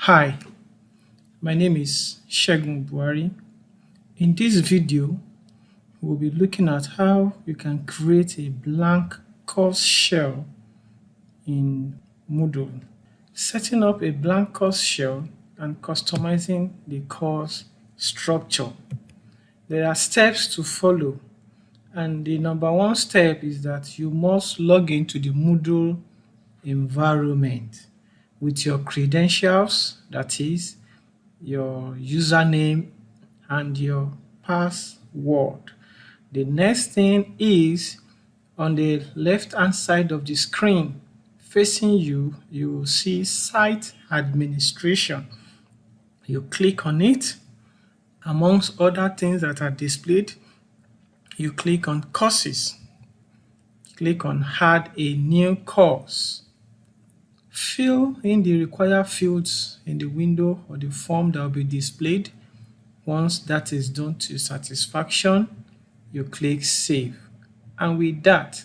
Hi, my name is Segun Buhari. In this video, we'll be looking at how you can create a blank course shell in Moodle. Setting up a blank course shell and customizing the course structure. There are steps to follow, and the number one step is that you must log into the Moodle environment with your credentials, that is, your username and your password. The next thing is on the left hand side of the screen facing you, you will see site administration. You click on it. Amongst other things that are displayed, you click on courses. Click on add a new course. Fill in the required fields in the window or the form that will be displayed. Once that is done to your satisfaction, you click save. And with that,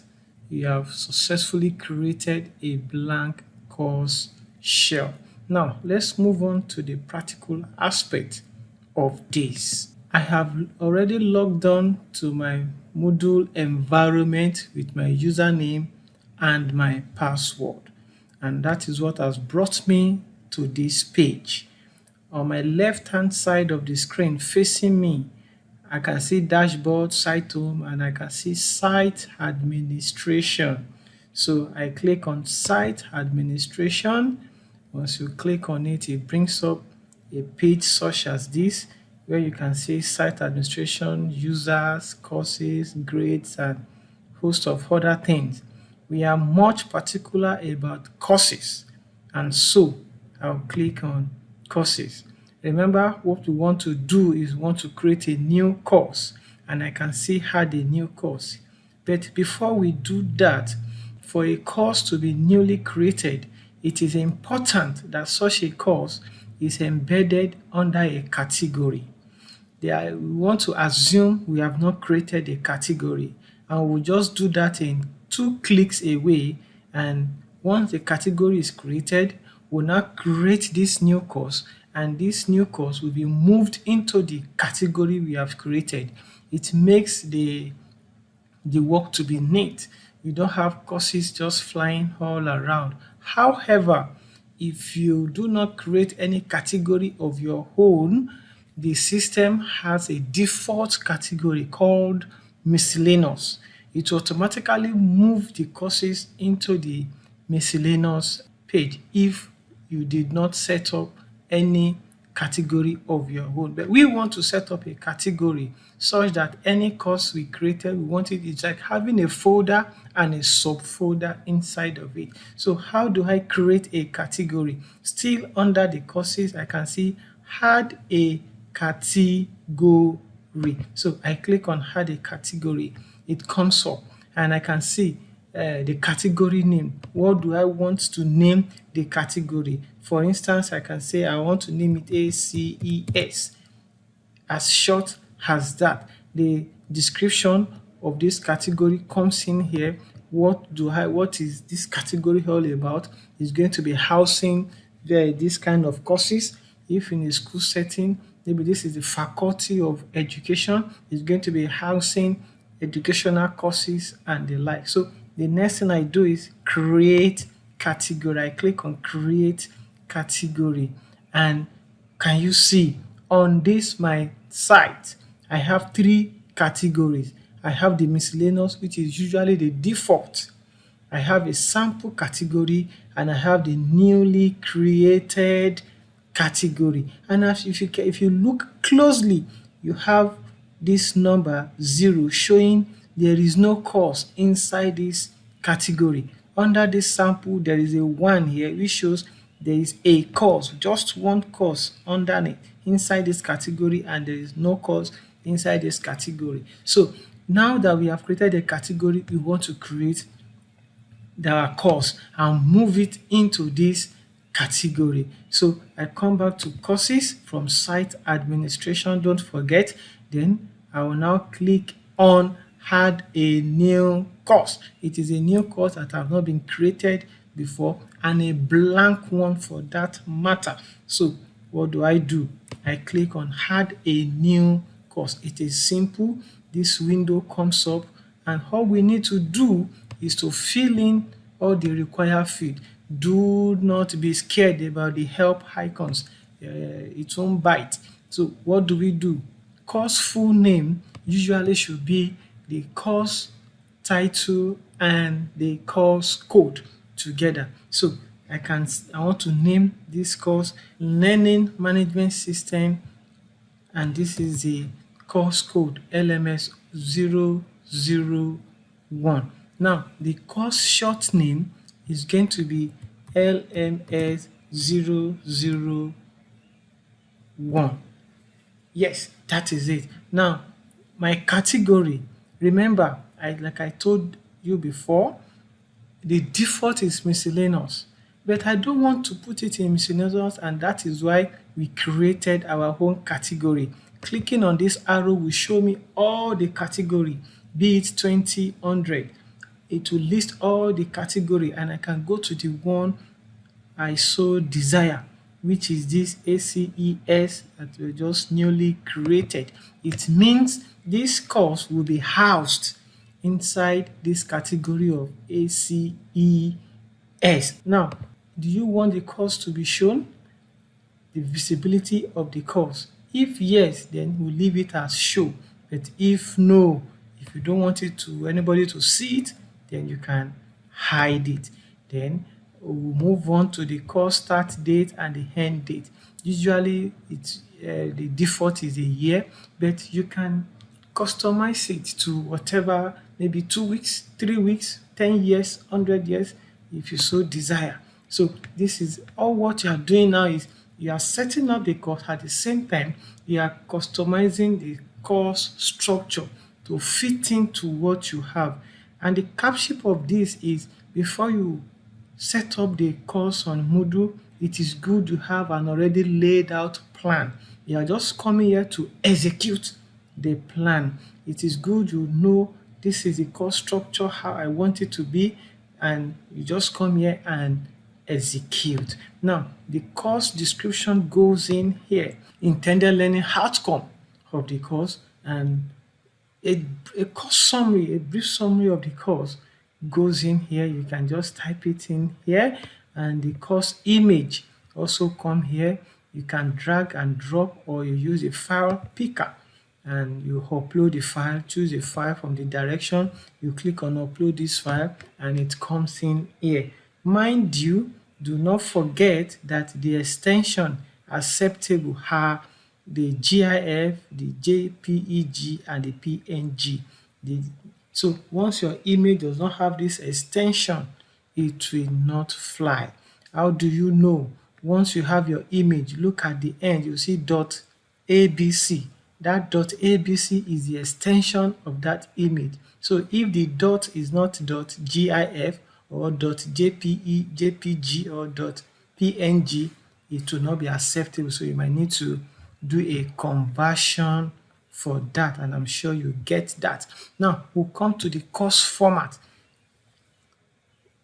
you have successfully created a blank course shell. Now, let's move on to the practical aspect of this. I have already logged on to my Moodle environment with my username and my password. And that is what has brought me to this page. On my left hand side of the screen facing me, I can see dashboard, site home, and I can see site administration. So I click on site administration. Once you click on it, it brings up a page such as this, where you can see site administration, users, courses, grades, and host of other things. We are much particular about courses, and so I'll click on courses. Remember, what we want to do is we want to create a new course, and I can see add a new course. But before we do that, for a course to be newly created, it is important that such a course is embedded under a category. We want to assume we have not created a category, and we'll just do that in 2 clicks away. And once the category is created, we'll now create this new course, and this new course will be moved into the category we have created. It makes the work to be neat. You don't have courses just flying all around. However, if you do not create any category of your own, the system has a default category called miscellaneous. It will automatically move the courses into the miscellaneous page if you did not set up any category of your own. But we want to set up a category such that any course we created, we want it's like having a folder and a subfolder inside of it. So how do I create a category? Still under the courses, I can see add a category. So I click on add a category. It comes up and I can see the category name. What do I want to name the category? For instance, I can say I want to name it ACES, as short as that. The description of this category comes in here. What is this category all about? It's going to be housing this kind of courses. If in a school setting, maybe this is the faculty of education, it's going to be housing educational courses and the like. So the next thing I do is create category. I click on create category, and can you see on this my site, I have 3 categories. I have the miscellaneous, which is usually the default. I have a sample category, and I have the newly created category. And if you look closely, you have this number 0 showing there is no course inside this category. Under this sample, there is a 1 here which shows there is a course, just one course underneath inside this category, and there is no course inside this category. So now that we have created a category, we want to create our course and move it into this category. So I come back to courses from site administration, don't forget. Then I will now click on add a new course. It is a new course that have not been created before, and a blank one for that matter. So what do? I click on add a new course. It is simple. This window comes up, and all we need to do is to fill in all the required field. Do not be scared about the help icons. It won't bite. So what do? Course full name usually should be the course title and the course code together. So I want to name this course Learning Management System, and this is the course code LMS 001. Now the course short name is going to be LMS 001. Yes, that is it. Now, my category, remember, like I told you before, the default is miscellaneous, but I don't want to put it in miscellaneous, and that is why we created our own category. Clicking on this arrow will show me all the category, be it 20, 100. It will list all the category, and I can go to the one I so desire, which is this ACES that we just newly created. It means this course will be housed inside this category of ACES. Now, do you want the course to be shown? The visibility of the course? If yes, then we'll leave it as show. But if no, if you don't want it to anybody to see it, then you can hide it. Then we'll move on to the course start date and the end date. Usually it's the default is a year, but you can customize it to whatever, maybe 2 weeks, 3 weeks, 10 years, 100 years, if you so desire. So this is all what you are doing now is you are setting up the course. At the same time, you are customizing the course structure to fit into what you have. And the caption of this is before you set up the course on Moodle, it is good to have an already laid out plan. You are just coming here to execute the plan. It is good you know this is the course structure, how I want it to be, and you just come here and execute. Now, the course description goes in here, intended learning outcome of the course, and a course summary, a brief summary of the course goes in here. You can just type it in here, and the course image also come here. You can drag and drop, or you use a file picker and you upload the file. Choose a file from the direction, you click on upload this file, and it comes in here. Mind you, do not forget that the extension acceptable are the GIF, the JPEG, and the PNG. So once your image does not have this extension, it will not fly. How do you know? Once you have your image, look at the end, you see .abc. That .abc is the extension of that image. So if the dot is not .gif or .jpeg or .png, it will not be acceptable. So you might need to do a conversion for that, and I'm sure you get that. Now we'll come to the course format.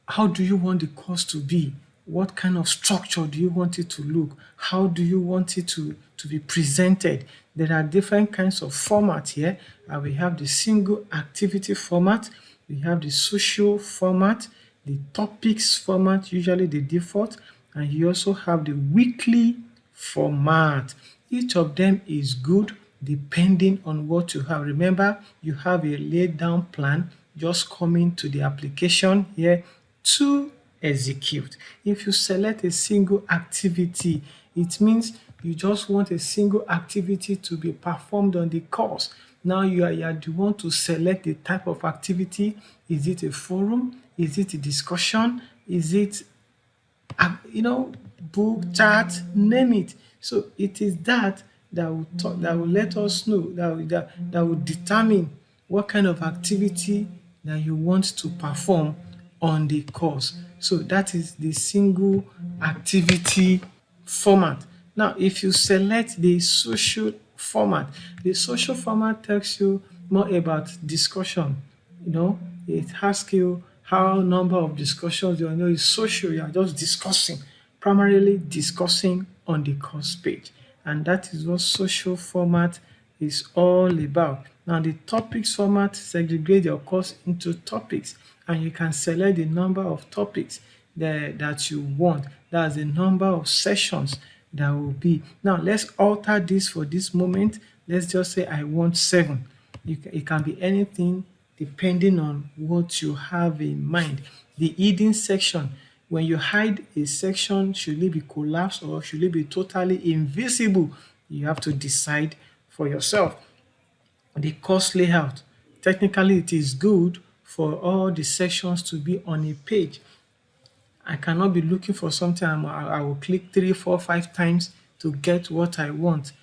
How do you want the course to be? What kind of structure do you want it to look? How do you want it to be presented? There are different kinds of format here. We have the single activity format, we have the social format, the topics format, usually the default, and you also have the weekly format. Each of them is good depending on what you have. Remember, you have a laid down plan, just coming to the application here to execute. If you select a single activity, it means you just want a single activity to be performed on the course. Now you want to select the type of activity. Is it a forum? Is it a discussion? Is it book, chat, name it. So it is that will let us know, that will determine what kind of activity that you want to perform on the course. So that is the single activity format. Now, if you select the social format tells you more about discussion. It asks you how number of discussions you know is social. You are just discussing, primarily discussing on the course page, and that is what social format is all about. Now the topics format segregate your course into topics, and you can select the number of topics that you want. That's the number of sessions that will be. Now let's alter this for this moment. Let's just say I want 7. It can be anything depending on what you have in mind. The hidden section, when you hide a section, should it be collapsed or should it be totally invisible? You have to decide for yourself. The course layout, technically it is good for all the sections to be on a page. I cannot be looking for something I will click 3, 4, 5 times to get what I want.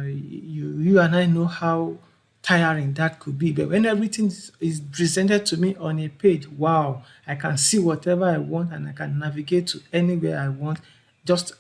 You and I know how tiring that could be. But when everything is presented to me on a page, wow, I can see whatever I want and I can navigate to anywhere I want just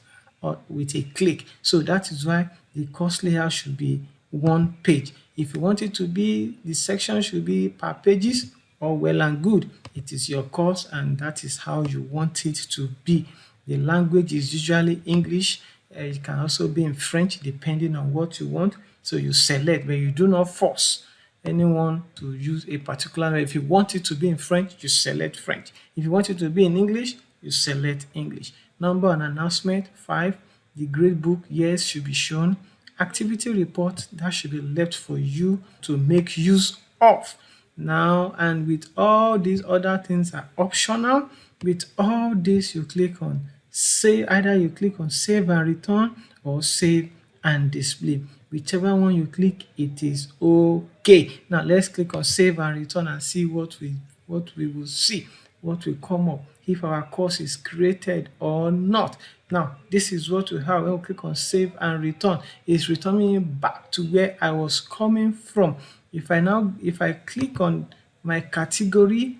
with a click. So that is why the course layout should be one page. If you want it to be, the section should be per pages, all well and good. It is your course and that is how you want it to be. The language is usually English. It can also be in French depending on what you want. So you select, but you do not force anyone to use a particular. If you want it to be in French, you select French. If you want it to be in English, you select English. Number and announcement 5. The grade book, yes, should be shown. Activity report, that should be left for you to make use of. Now, and with all these other things are optional. With all this, you click on save. Either you click on save and return or save and display. Whichever one you click, it is okay. Now let's click on save and return and see what we will see, what will come up if our course is created or not. Now this is what we have when we click on save and return. It's returning back to where I was coming from. If I click on my category,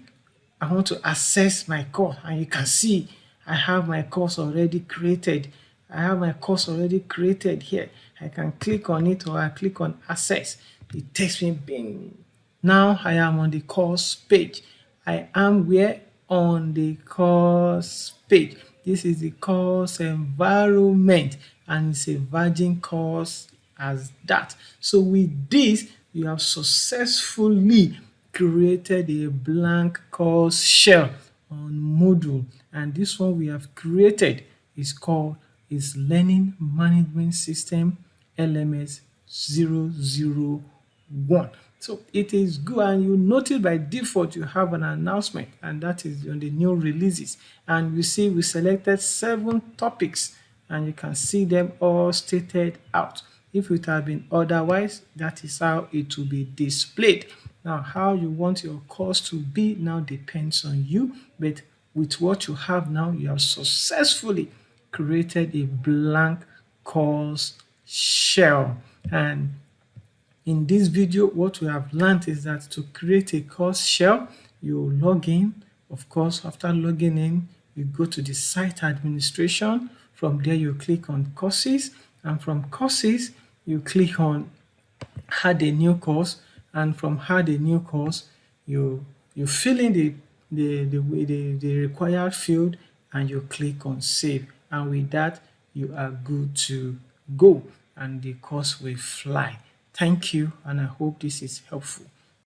I want to access my course, and you can see I have my course already created. I have my course already created here. I can click on it or I click on access. It takes me bing. Now I am on the course page. I am where? On the course page. This is the course environment and it's a Virgin course as that. So with this, you have successfully created a blank course shell on Moodle, and this one we have created is called Learning Management System LMS 001. So it is good, and you notice by default you have an announcement, and that is on the new releases. And you see we selected 7 topics and you can see them all stated out. If it had been otherwise, that is how it will be displayed. Now, how you want your course to be now depends on you, but with what you have now, you have successfully created a blank course shell. And in this video, what we have learned is that to create a course shell, you log in. Of course, after logging in, you go to the site administration. From there, you click on courses, and from courses, you click on add a new course, and from add a new course, you fill in the required field and you click on save, and with that you are good to go and the course will fly. Thank you, and I hope this is helpful.